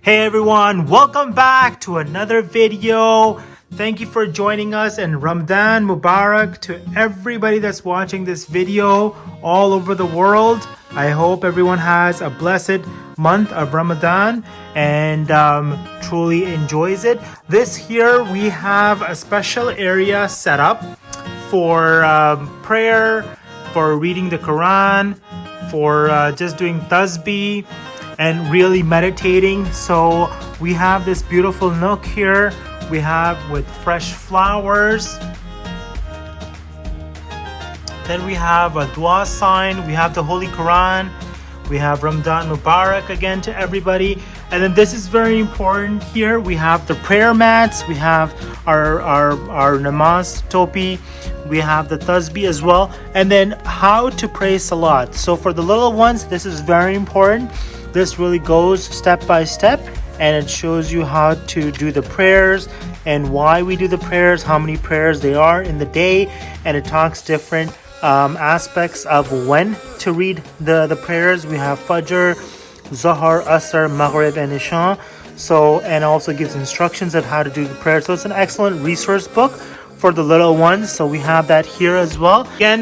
Hey everyone, welcome back to another video. Thank you for joining us, and Ramadan Mubarak to everybody that's watching this video all over the world. I hope everyone has a blessed month of Ramadan and truly enjoys it. This here we have a special area set up for prayer, for reading the Quran, for just doing tasbih and really meditating. So we have this beautiful nook here. We have with fresh flowers. Then we have a dua sign. We have the Holy Quran. We have Ramadan Mubarak again to everybody. And then this is very important here. We have the prayer mats. We have our namaz topi. We have the tasbih as well. And then how to pray salat. So for the little ones, this is very important. This really goes step by step, and it shows you how to do the prayers and why we do the prayers, how many prayers they are in the day, and it talks different aspects of when to read the prayers. We have Fajr, Zahar, Asr, Maghrib, and Isha. So, and also gives instructions on how to do the prayer. So it's an excellent resource book for the little ones. So we have that here as well. Again,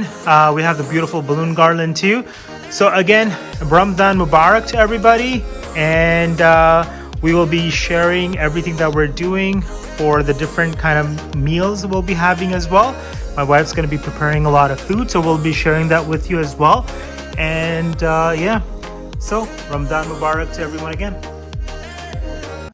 we have the beautiful balloon garland too. So again, Ramadan Mubarak to everybody, and we will be sharing everything that we're doing for the different kind of meals we'll be having as well. My wife's going to be preparing a lot of food, so we'll be sharing that with you as well. And yeah, so Ramadan Mubarak to everyone again.